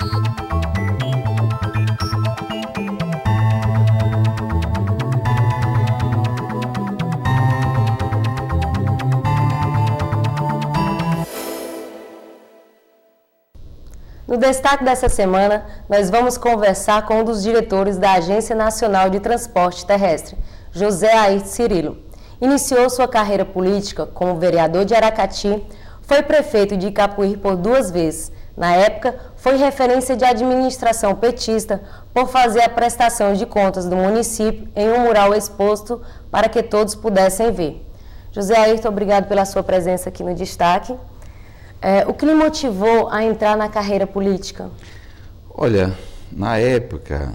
No destaque dessa semana, nós vamos conversar com um dos diretores da Agência Nacional de Transporte Terrestre, José Ayrton Cirilo. Iniciou sua carreira política como vereador de Aracati, foi prefeito de Icapuí por 2 vezes. Na época, foi referência de administração petista por fazer a prestação de contas do município em um mural exposto para que todos pudessem ver. José Ayrton, obrigado pela sua presença aqui no destaque. O que lhe motivou a entrar na carreira política? Olha, na época,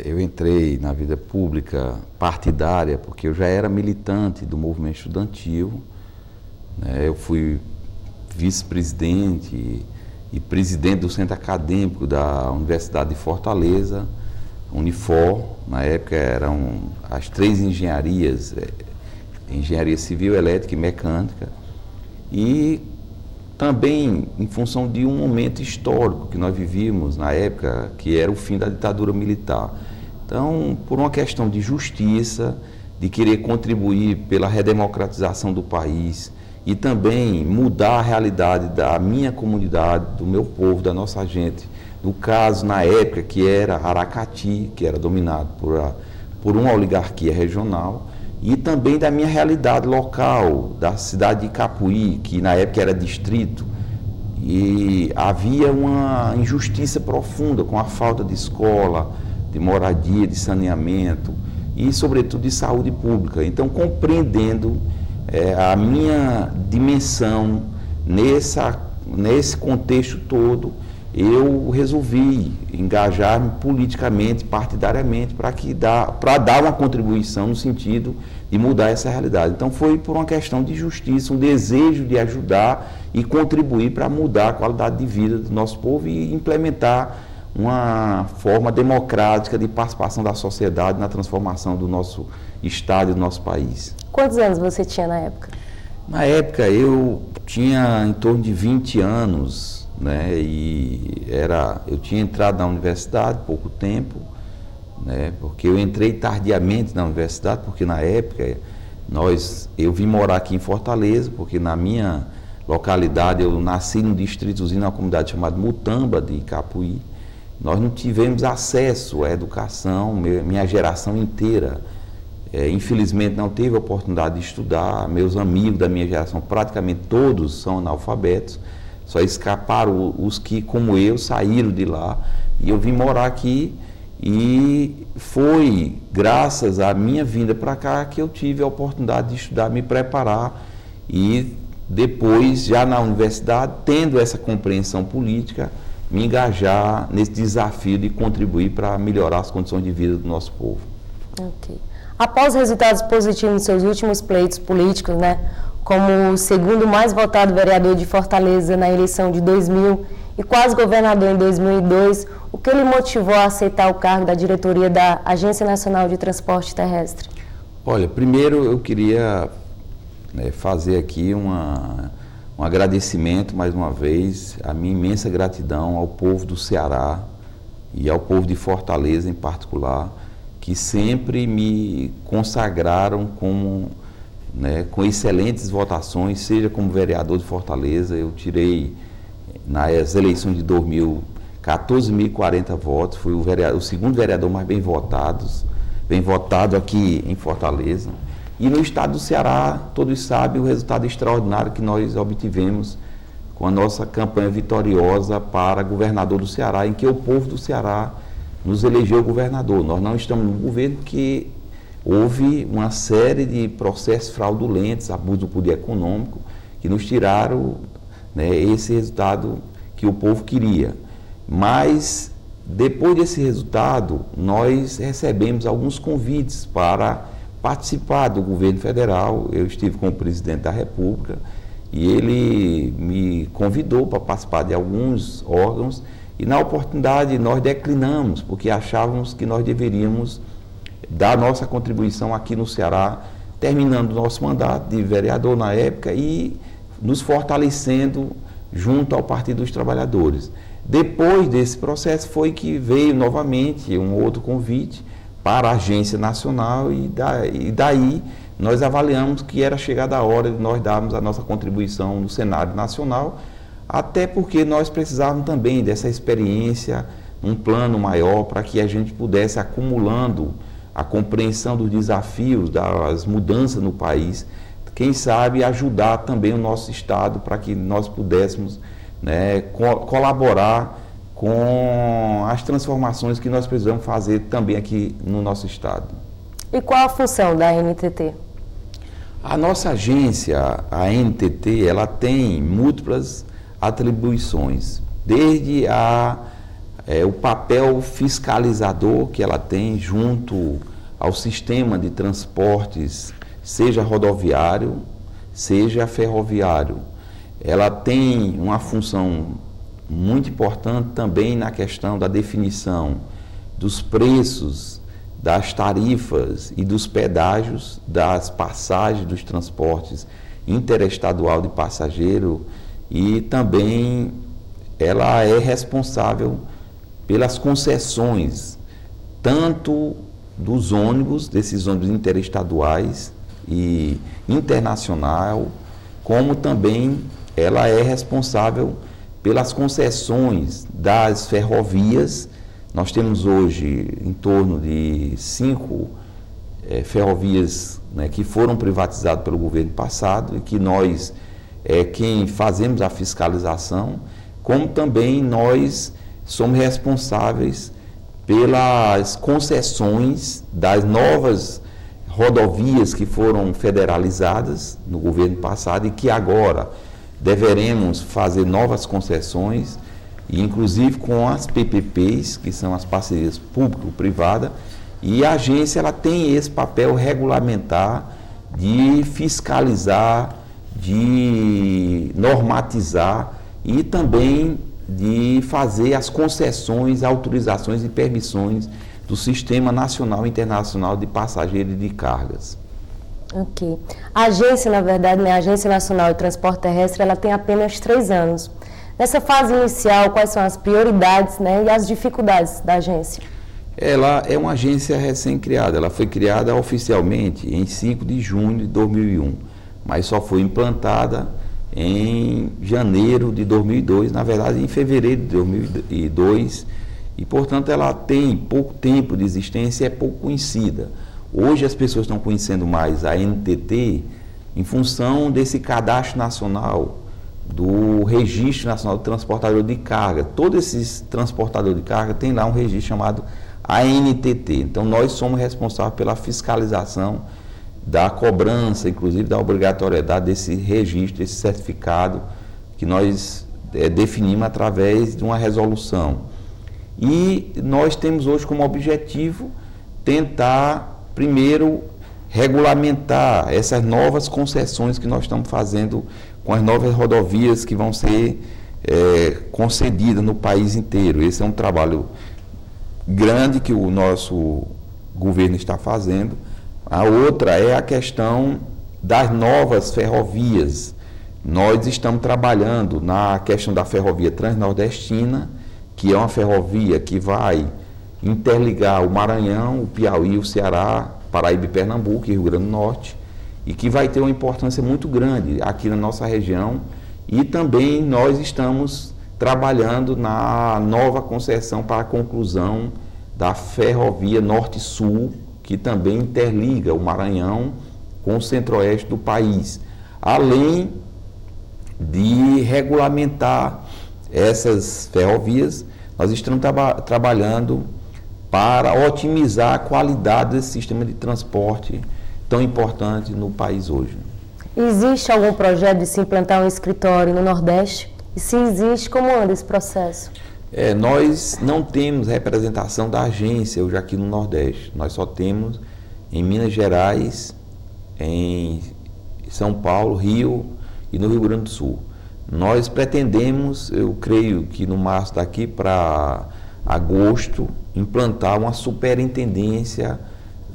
eu entrei na vida pública partidária porque eu já era militante do movimento estudantil, né? Eu fui vice-presidente e presidente do centro acadêmico da Universidade de Fortaleza, Unifor. Na época eram as 3 engenharias, engenharia civil, elétrica e mecânica, e também em função de um momento histórico que nós vivíamos na época, que era o fim da ditadura militar. Então, por uma questão de justiça, de querer contribuir pela redemocratização do país e também mudar a realidade da minha comunidade, do meu povo, da nossa gente, no caso, na época, que era Aracati, que era dominado por uma oligarquia regional, e também da minha realidade local, da cidade de Icapuí, que na época era distrito, e havia uma injustiça profunda com a falta de escola, de moradia, de saneamento e, sobretudo, de saúde pública. Então, compreendendo a minha dimensão nesse contexto todo, eu resolvi engajar-me politicamente, partidariamente, para dar uma contribuição no sentido de mudar essa realidade. Então foi por uma questão de justiça, um desejo de ajudar e contribuir para mudar a qualidade de vida do nosso povo e implementar uma forma democrática de participação da sociedade na transformação do nosso estado e do nosso país. Quantos anos você tinha na época? Na época eu tinha em torno de 20 anos, né? E eu tinha entrado na universidade há pouco tempo, né? Porque eu entrei tardiamente na universidade, porque na época eu vim morar aqui em Fortaleza, porque na minha localidade eu nasci num distritozinho, numa comunidade chamada Mutamba de Icapuí. Nós não tivemos acesso à educação, minha geração inteira. Infelizmente não teve a oportunidade de estudar. Meus amigos da minha geração, praticamente todos são analfabetos. Só escaparam os que, como eu, saíram de lá. E eu vim morar aqui e foi graças à minha vinda para cá que eu tive a oportunidade de estudar, me preparar e depois, já na universidade, tendo essa compreensão política, me engajar nesse desafio de contribuir para melhorar as condições de vida do nosso povo. Ok. Após resultados positivos nos seus últimos pleitos políticos, né, como o segundo mais votado vereador de Fortaleza na eleição de 2000 e quase governador em 2002, o que lhe motivou a aceitar o cargo da diretoria da Agência Nacional de Transporte Terrestre? Olha, primeiro eu queria fazer aqui um agradecimento, mais uma vez, a minha imensa gratidão ao povo do Ceará e ao povo de Fortaleza em particular, que sempre me consagraram com excelentes votações, seja como vereador de Fortaleza. Eu tirei, nas eleições de 2000, 14.040 votos, fui o segundo vereador mais bem votado aqui em Fortaleza. E no estado do Ceará, todos sabem o resultado extraordinário que nós obtivemos com a nossa campanha vitoriosa para governador do Ceará, em que o povo do Ceará nos elegeu governador. Nós não estamos no governo porque houve uma série de processos fraudulentos, abuso do poder econômico, que nos tiraram esse resultado que o povo queria. Mas, depois desse resultado, nós recebemos alguns convites para participar do governo federal. Eu estive com o presidente da República e ele me convidou para participar de alguns órgãos e, na oportunidade, nós declinamos, porque achávamos que nós deveríamos dar nossa contribuição aqui no Ceará, terminando o nosso mandato de vereador na época e nos fortalecendo junto ao Partido dos Trabalhadores. Depois desse processo foi que veio novamente um outro convite para a Agência Nacional e daí nós avaliamos que era chegada a hora de nós darmos a nossa contribuição no cenário nacional, até porque nós precisávamos também dessa experiência, um plano maior para que a gente pudesse acumulando a compreensão dos desafios, das mudanças no país, quem sabe ajudar também o nosso Estado para que nós pudéssemos, né, colaborar com as transformações que nós precisamos fazer também aqui no nosso Estado. E qual a função da NTT? A nossa agência, a NTT, ela tem múltiplas atribuições, desde o papel fiscalizador que ela tem junto ao sistema de transportes, seja rodoviário, seja ferroviário. Ela tem uma função muito importante também na questão da definição dos preços, das tarifas e dos pedágios das passagens dos transportes interestadual de passageiro, e também ela é responsável pelas concessões, tanto dos ônibus, desses ônibus interestaduais e internacional, como também ela é responsável pelas concessões das ferrovias. Nós temos hoje em torno de 5 ferrovias, né, que foram privatizadas pelo governo passado e que nós quem fazemos a fiscalização, como também nós somos responsáveis pelas concessões das novas rodovias que foram federalizadas no governo passado e que agora deveremos fazer novas concessões, e inclusive com as PPPs, que são as parcerias público-privada, e a agência ela tem esse papel regulamentar de fiscalizar, de normatizar e também de fazer as concessões, autorizações e permissões do Sistema Nacional e Internacional de Passageiros e de Cargas. Ok. A agência, na verdade, né, a Agência Nacional de Transporte Terrestre, ela tem apenas 3 anos. Nessa fase inicial, quais são as prioridades, né, e as dificuldades da agência? Ela é uma agência recém-criada, ela foi criada oficialmente em 5 de junho de 2001, mas só foi implantada em janeiro de 2002, na verdade em fevereiro de 2002, e portanto ela tem pouco tempo de existência e é pouco conhecida. Hoje as pessoas estão conhecendo mais a NTT em função desse cadastro nacional, do Registro Nacional do Transportador de Carga. Todos esses transportadores de carga têm lá um registro chamado ANTT. Então nós somos responsáveis pela fiscalização da cobrança, inclusive da obrigatoriedade desse registro, desse certificado que nós definimos através de uma resolução. E nós temos hoje como objetivo tentar, primeiro, regulamentar essas novas concessões que nós estamos fazendo com as novas rodovias que vão ser concedidas no país inteiro. Esse é um trabalho grande que o nosso governo está fazendo. A outra é a questão das novas ferrovias. Nós estamos trabalhando na questão da ferrovia transnordestina, que é uma ferrovia que vai interligar o Maranhão, o Piauí, o Ceará, Paraíba e Pernambuco e Rio Grande do Norte, e que vai ter uma importância muito grande aqui na nossa região. E também nós estamos trabalhando na nova concessão para a conclusão da ferrovia Norte-Sul, que também interliga o Maranhão com o centro-oeste do país, além de regulamentar essas ferrovias. Nós estamos trabalhando para otimizar a qualidade desse sistema de transporte tão importante no país hoje. Existe algum projeto de se implantar um escritório no Nordeste? E se existe, como anda esse processo? Nós não temos representação da agência hoje aqui no Nordeste. Nós só temos em Minas Gerais, em São Paulo, Rio e no Rio Grande do Sul. Nós pretendemos, eu creio que no março daqui para agosto, implantar uma superintendência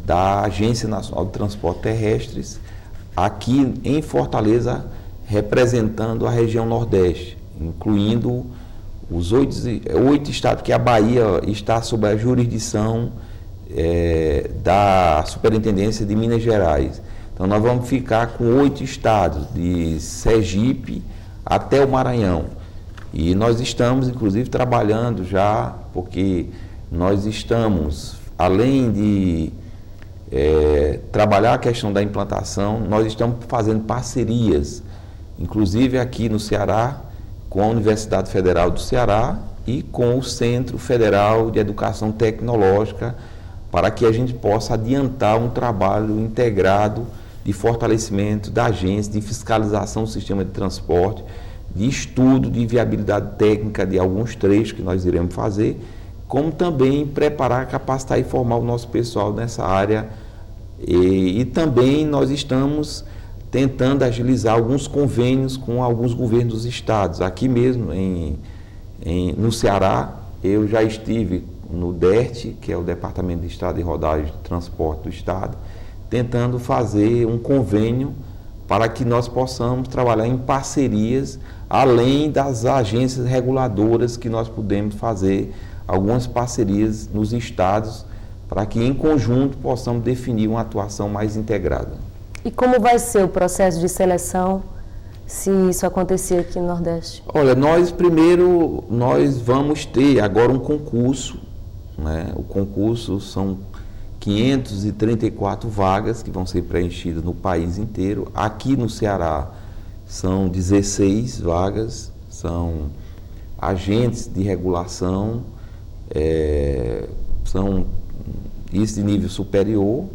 da Agência Nacional de Transporte Terrestres aqui em Fortaleza, representando a região Nordeste. incluindo os oito estados, que a Bahia está sob a jurisdição da Superintendência de Minas Gerais. Então nós vamos ficar com 8 estados, de Sergipe até o Maranhão. E nós estamos, inclusive, trabalhando já, porque nós estamos, além de trabalhar a questão da implantação, nós estamos fazendo parcerias, inclusive aqui no Ceará, com a Universidade Federal do Ceará e com o Centro Federal de Educação Tecnológica, para que a gente possa adiantar um trabalho integrado de fortalecimento da agência, de fiscalização do sistema de transporte, de estudo de viabilidade técnica de alguns trechos que nós iremos fazer, como também preparar, capacitar e formar o nosso pessoal nessa área. E também nós estamos tentando agilizar alguns convênios com alguns governos dos estados. Aqui mesmo, no Ceará, eu já estive no DERT, que é o Departamento de Estrada e Rodagem de Transporte do Estado, tentando fazer um convênio para que nós possamos trabalhar em parcerias, além das agências reguladoras, que nós podemos fazer algumas parcerias nos estados, para que em conjunto possamos definir uma atuação mais integrada. E como vai ser o processo de seleção, se isso acontecer aqui no Nordeste? Olha, nós vamos ter agora um concurso, né? O concurso são 534 vagas que vão ser preenchidas no país inteiro. Aqui no Ceará são 16 vagas, são agentes de regulação, são isso de nível superior,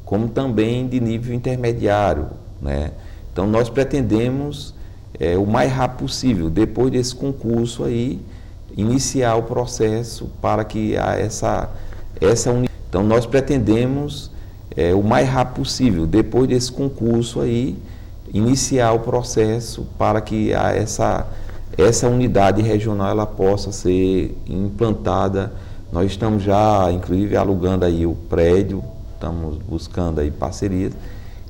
como também de nível intermediário, né? Então nós pretendemos, o mais rápido possível, depois desse concurso aí, iniciar o processo para que essa unidade. Então nós pretendemos, o mais rápido possível, depois desse concurso aí, iniciar o processo para que essa unidade regional ela possa ser implantada. Nós estamos já, inclusive, alugando aí o prédio, estamos buscando aí parcerias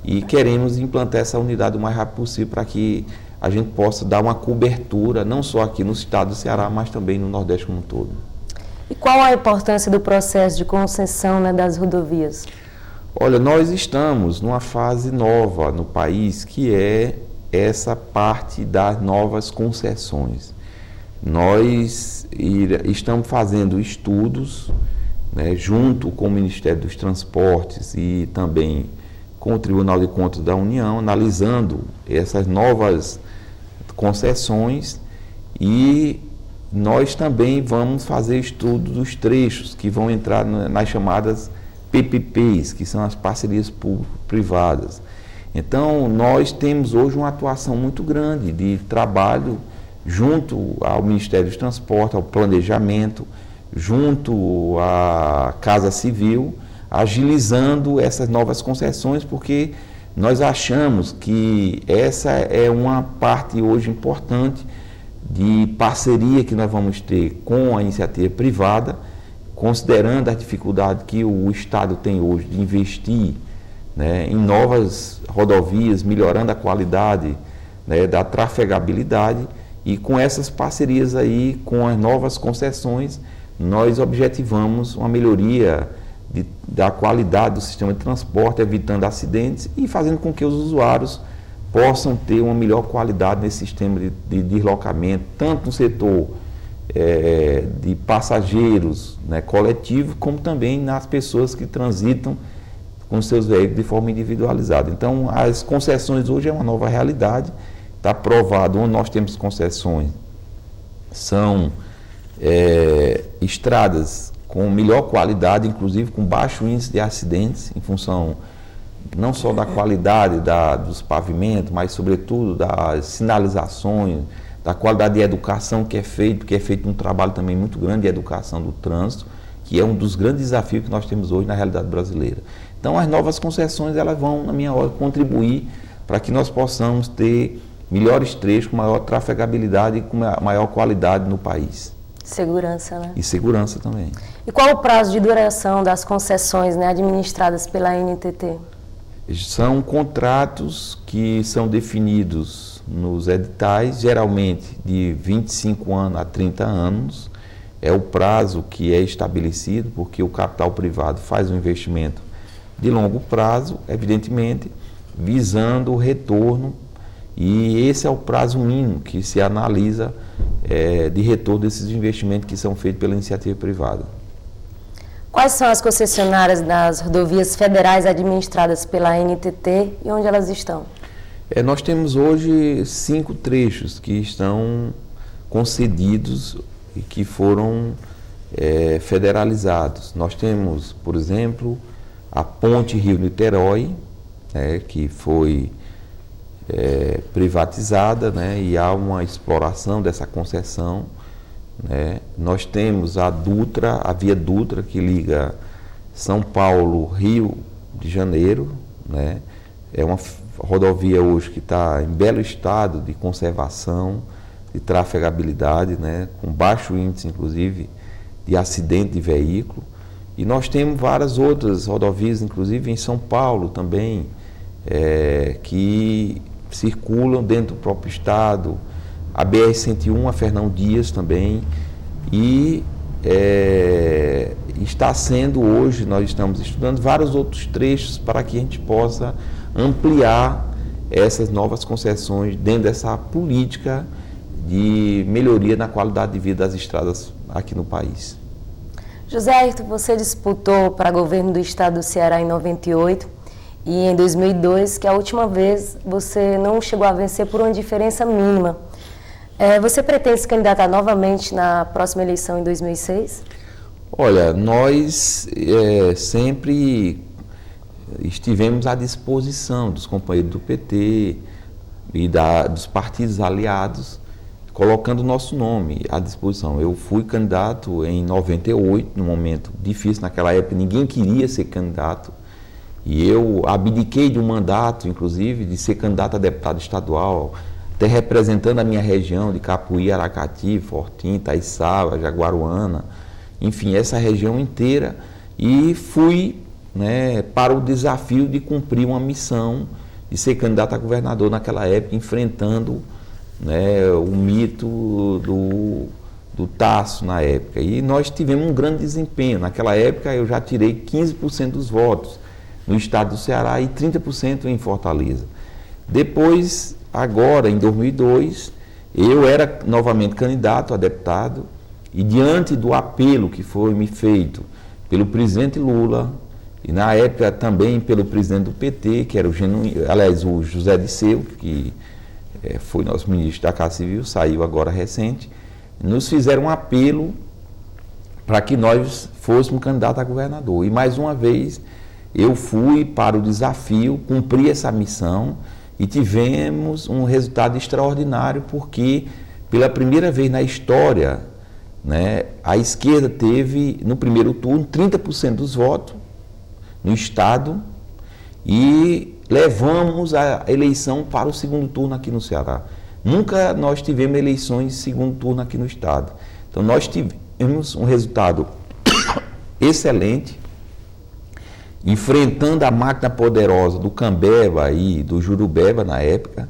e queremos implantar essa unidade o mais rápido possível para que a gente possa dar uma cobertura, não só aqui no estado do Ceará, mas também no Nordeste como um todo. E qual a importância do processo de concessão, né, das rodovias? Olha, nós estamos numa fase nova no país, que é essa parte das novas concessões. Nós estamos fazendo estudos, né, junto com o Ministério dos Transportes e também com o Tribunal de Contas da União, analisando essas novas concessões, e nós também vamos fazer estudo dos trechos que vão entrar nas chamadas PPPs, que são as parcerias público-privadas. Então, nós temos hoje uma atuação muito grande de trabalho junto ao Ministério dos Transportes, ao planejamento, junto à Casa Civil, agilizando essas novas concessões, porque nós achamos que essa é uma parte hoje importante de parceria que nós vamos ter com a iniciativa privada, considerando a dificuldade que o Estado tem hoje de investir, né, em novas rodovias, melhorando a qualidade, né, da trafegabilidade, e com essas parcerias aí, com as novas concessões, nós objetivamos uma melhoria da qualidade do sistema de transporte, evitando acidentes e fazendo com que os usuários possam ter uma melhor qualidade nesse sistema de deslocamento, tanto no setor de passageiros, né, coletivo, como também nas pessoas que transitam com seus veículos de forma individualizada. Então, as concessões hoje é uma nova realidade, está provado onde nós temos concessões, são estradas com melhor qualidade, inclusive com baixo índice de acidentes, em função não só da qualidade dos pavimentos, mas sobretudo das sinalizações, da qualidade de educação que é feito um trabalho também muito grande de educação do trânsito, que é um dos grandes desafios que nós temos hoje na realidade brasileira. Então, as novas concessões, elas vão, na minha ordem, contribuir para que nós possamos ter melhores trechos, com maior trafegabilidade e com maior qualidade no país. Segurança, né? E segurança também. E qual o prazo de duração das concessões, né, administradas pela NTT? São contratos que são definidos nos editais, geralmente de 25 anos a 30 anos, é o prazo que é estabelecido, porque o capital privado faz um investimento de longo prazo, evidentemente, visando o retorno, e esse é o prazo mínimo que se analisa de retorno desses investimentos que são feitos pela iniciativa privada. Quais são as concessionárias das rodovias federais administradas pela ANTT e onde elas estão? Nós temos hoje 5 trechos que estão concedidos e que foram federalizados. Nós temos, por exemplo, a Ponte Rio-Niterói, que foi privatizada, e há uma exploração dessa concessão. Nós temos a Dutra, a Via Dutra, que liga São Paulo, Rio de Janeiro. É uma rodovia hoje que está em belo estado de conservação, de trafegabilidade, com baixo índice, inclusive, de acidente de veículo. E nós temos várias outras rodovias, inclusive em São Paulo também, que circulam dentro do próprio estado. A BR-101, a Fernão Dias também, e está sendo hoje, nós estamos estudando vários outros trechos para que a gente possa ampliar essas novas concessões dentro dessa política de melhoria na qualidade de vida das estradas aqui no país. José Ayrton, você disputou para governo do estado do Ceará em 98 e em 2002, que é a última vez você não chegou a vencer por uma diferença mínima. Você pretende se candidatar novamente na próxima eleição em 2006? Olha, nós sempre estivemos à disposição dos companheiros do PT e dos partidos aliados, colocando o nosso nome à disposição. Eu fui candidato em 98, num momento difícil, naquela época ninguém queria ser candidato, e eu abdiquei de um mandato, inclusive, de ser candidato a deputado estadual, até representando a minha região de Capuí, Aracati, Fortim, Itaiçaba, Jaguaruana, enfim, essa região inteira, e fui para o desafio de cumprir uma missão de ser candidato a governador naquela época, enfrentando o mito do Tasso na época. E nós tivemos um grande desempenho. Naquela época eu já tirei 15% dos votos no estado do Ceará e 30% em Fortaleza. Depois, agora, em 2002, eu era novamente candidato a deputado e diante do apelo que foi me feito pelo presidente Lula e na época também pelo presidente do PT, que era o José Disseu, que foi nosso ministro da Casa Civil, saiu agora recente, nos fizeram um apelo para que nós fôssemos candidatos a governador. E mais uma vez eu fui para o desafio, cumpri essa missão e tivemos um resultado extraordinário, porque pela primeira vez na história, a esquerda teve no primeiro turno 30% dos votos no estado e levamos a eleição para o segundo turno aqui no Ceará. Nunca nós tivemos eleições de segundo turno aqui no estado. Então nós tivemos um resultado excelente, enfrentando a máquina poderosa do Cambeba e do Jurubeba na época,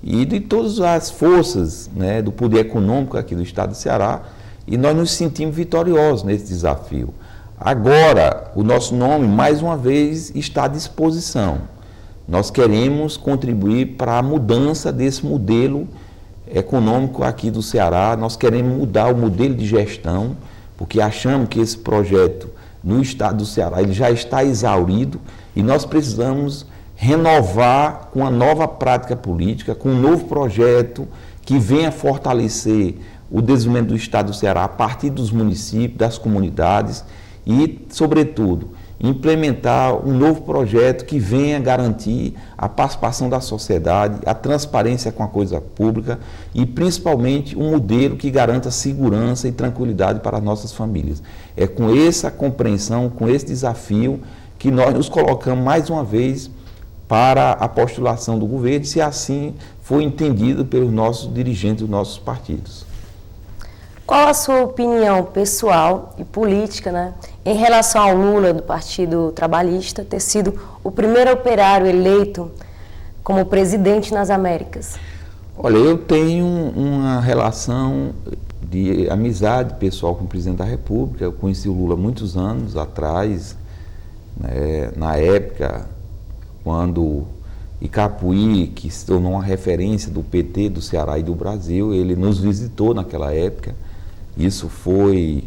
e de todas as forças do poder econômico aqui do estado do Ceará, e nós nos sentimos vitoriosos nesse desafio. Agora, o nosso nome, mais uma vez, está à disposição. Nós queremos contribuir para a mudança desse modelo econômico aqui do Ceará, nós queremos mudar o modelo de gestão, porque achamos que esse projeto no estado do Ceará ele já está exaurido e nós precisamos renovar com a nova prática política, com um novo projeto que venha fortalecer o desenvolvimento do estado do Ceará a partir dos municípios, das comunidades e, sobretudo, implementar um novo projeto que venha garantir a participação da sociedade, a transparência com a coisa pública e, principalmente, um modelo que garanta segurança e tranquilidade para as nossas famílias. É com essa compreensão, com esse desafio, que nós nos colocamos mais uma vez para a postulação do governo, se assim for entendido pelos nossos dirigentes dos nossos partidos. Qual a sua opinião pessoal e política, em relação ao Lula, do Partido Trabalhista, ter sido o primeiro operário eleito como presidente nas Américas? Olha, eu tenho uma relação de amizade pessoal com o presidente da República. Eu conheci o Lula muitos anos atrás, né, na época, quando Icapuí, que se tornou uma referência do PT, do Ceará e do Brasil, ele nos visitou naquela época. Isso foi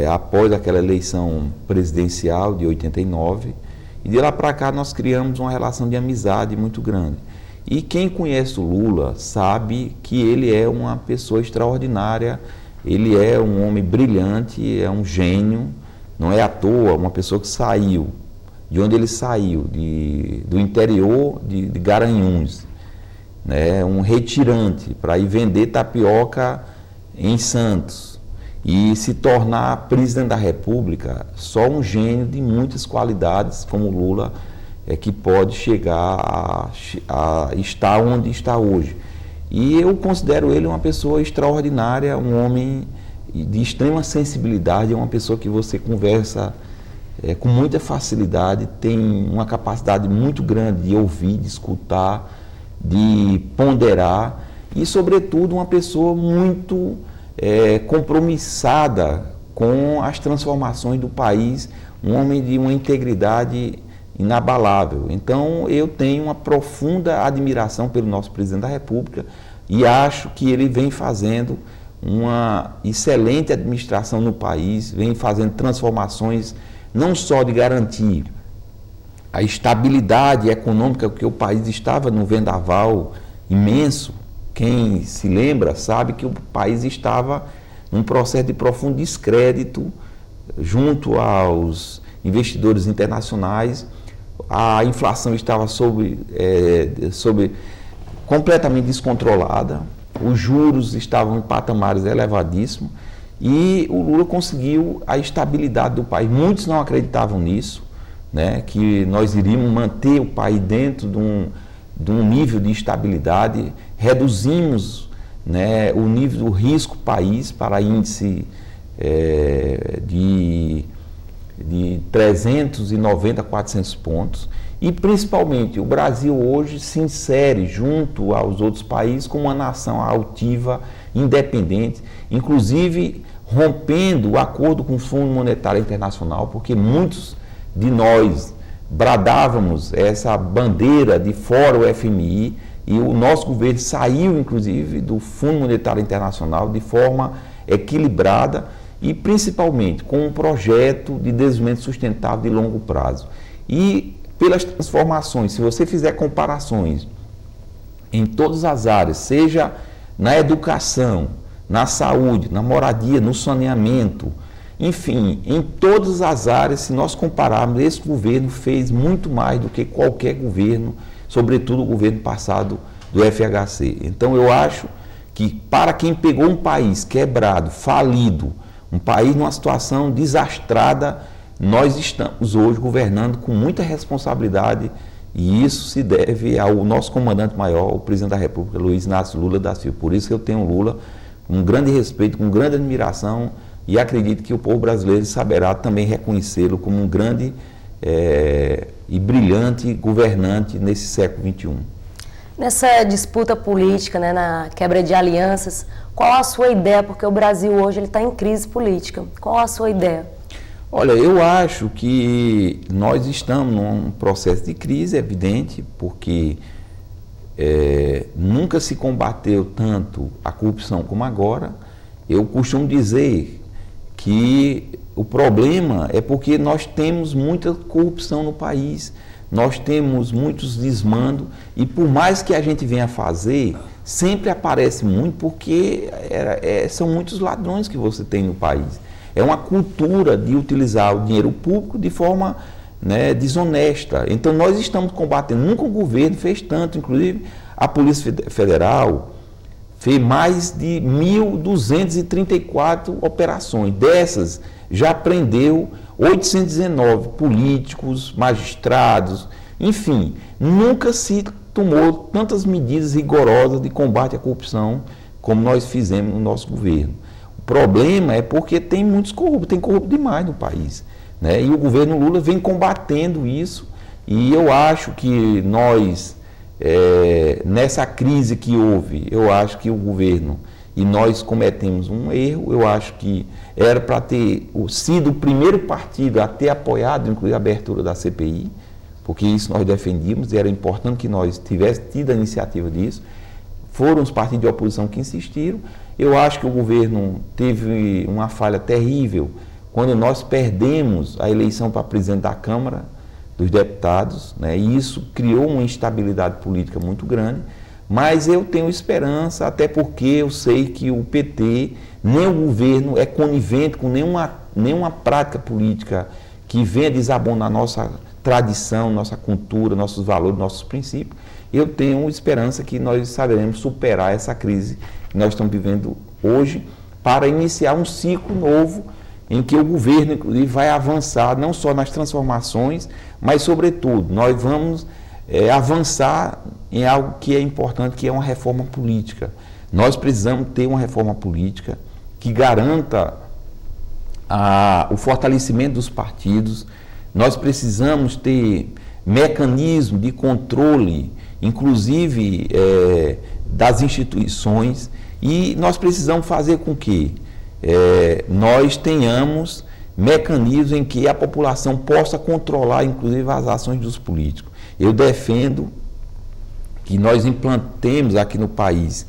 após aquela eleição presidencial de 89, e de lá para cá nós criamos uma relação de amizade muito grande. E quem conhece o Lula sabe que ele é uma pessoa extraordinária, ele é um homem brilhante, é um gênio, não é à toa, uma pessoa que saiu, de onde ele saiu, do interior de Garanhuns, né, um retirante para ir vender tapioca em Santos e se tornar presidente da República. Só um gênio de muitas qualidades como o Lula é que pode chegar a estar onde está hoje. E eu considero ele uma pessoa extraordinária, um homem de extrema sensibilidade, é uma pessoa que você conversa com muita facilidade, tem uma capacidade muito grande de ouvir, de escutar, de ponderar e, sobretudo, uma pessoa muito compromissada com as transformações do país, um homem de uma integridade inabalável. Então, eu tenho uma profunda admiração pelo nosso presidente da República e acho que ele vem fazendo uma excelente administração no país, vem fazendo transformações não só de garantir a estabilidade econômica, porque o país estava num vendaval imenso. Quem se lembra sabe que o país estava num processo de profundo descrédito junto aos investidores internacionais. A inflação estava completamente descontrolada, os juros estavam em patamares elevadíssimos e o Lula conseguiu a estabilidade do país. Muitos não acreditavam nisso, né, que nós iríamos manter o país dentro de um nível de estabilidade. Reduzimos, né, o nível do risco país para índice de 390 a 400 pontos. E, principalmente, o Brasil hoje se insere junto aos outros países como uma nação altiva, independente, inclusive rompendo o acordo com o Fundo Monetário Internacional, porque muitos de nós bradávamos essa bandeira de fora o FMI, e o nosso governo saiu, inclusive, do Fundo Monetário Internacional de forma equilibrada e, principalmente, com um projeto de desenvolvimento sustentável de longo prazo. E pelas transformações, se você fizer comparações em todas as áreas, seja na educação, na saúde, na moradia, no saneamento, enfim, em todas as áreas, se nós compararmos, esse governo fez muito mais do que qualquer governo, sobretudo o governo passado do FHC. Então eu acho que para quem pegou um país quebrado, falido, um país numa situação desastrada, nós estamos hoje governando com muita responsabilidade e isso se deve ao nosso comandante maior, o presidente da República, Luiz Inácio Lula da Silva. Por isso que eu tenho o Lula com grande respeito, com grande admiração e acredito que o povo brasileiro saberá também reconhecê-lo como um grande e brilhante governante nesse século XXI. Nessa disputa política, né, na quebra de alianças, qual a sua ideia? Porque o Brasil hoje está em crise política. Qual a sua ideia? Olha, eu acho que nós estamos num processo de crise, é evidente, porque nunca se combateu tanto a corrupção como agora. Eu costumo dizer que o problema é porque nós temos muita corrupção no país, nós temos muitos desmandos e por mais que a gente venha fazer, sempre aparece muito porque são muitos ladrões que você tem no país. É uma cultura de utilizar o dinheiro público de forma, né, desonesta. Então nós estamos combatendo, nunca o governo fez tanto, inclusive a Polícia Federal fez mais de 1.234 operações. Dessas, já prendeu 819 políticos, magistrados, enfim, nunca se tomou tantas medidas rigorosas de combate à corrupção como nós fizemos no nosso governo. O problema é porque tem muitos corruptos, tem corrupto demais no país, né? E o governo Lula vem combatendo isso e eu acho que nós nessa crise que houve, eu acho que o governo e nós cometemos um erro. Eu acho que era para ter sido o primeiro partido a ter apoiado, inclusive, a abertura da CPI, porque isso nós defendíamos e era importante que nós tivéssemos tido a iniciativa disso. Foram os partidos de oposição que insistiram. Eu acho que o governo teve uma falha terrível quando nós perdemos a eleição para presidente da Câmara dos Deputados, né? E isso criou uma instabilidade política muito grande. Mas eu tenho esperança, até porque eu sei que o PT, nem o governo é conivente com nenhuma prática política que venha desabonar nossa tradição, nossa cultura, nossos valores, nossos princípios. Eu tenho esperança que nós saberemos superar essa crise que nós estamos vivendo hoje para iniciar um ciclo novo em que o governo, inclusive, vai avançar não só nas transformações, mas, sobretudo, nós vamos avançar em algo que é importante, que é uma reforma política. Nós precisamos ter uma reforma política que garanta o fortalecimento dos partidos. Nós precisamos ter mecanismo de controle, inclusive das instituições, e nós precisamos fazer com que nós tenhamos mecanismos em que a população possa controlar, inclusive, as ações dos políticos. Eu defendo que nós implantemos aqui no país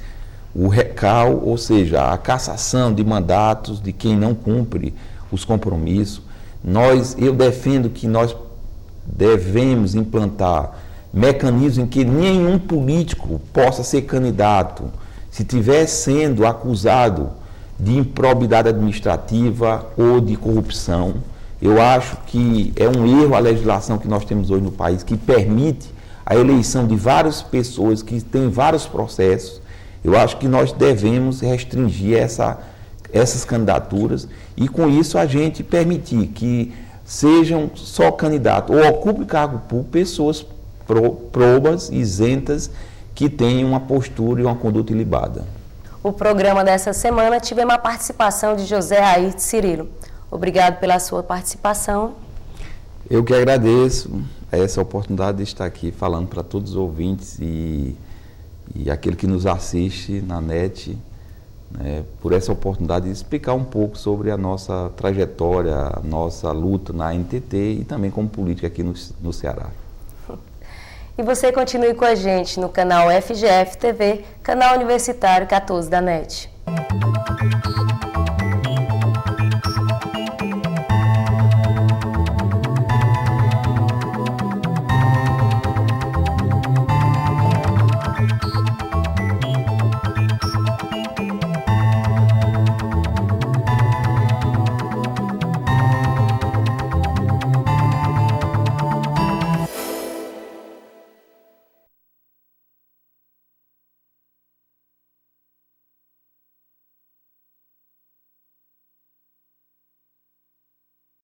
o recal, ou seja, a cassação de mandatos de quem não cumpre os compromissos. Eu defendo que nós devemos implantar mecanismos em que nenhum político possa ser candidato se estiver sendo acusado de improbidade administrativa ou de corrupção. Eu acho que é um erro a legislação que nós temos hoje no país, que permite a eleição de várias pessoas que têm vários processos. Eu acho que nós devemos restringir essas candidaturas e, com isso, a gente permitir que sejam só candidatos ou ocupem cargo público pessoas probas, isentas, que tenham uma postura e uma conduta ilibada. O programa dessa semana tivemos a participação de José Ayrton Cirilo. Obrigado pela sua participação. Eu que agradeço essa oportunidade de estar aqui falando para todos os ouvintes e aquele que nos assiste na net, né, por essa oportunidade de explicar um pouco sobre a nossa trajetória, a nossa luta na NTT e também como política aqui no Ceará. E você continue com a gente no canal FGF TV, canal universitário 14 da NET.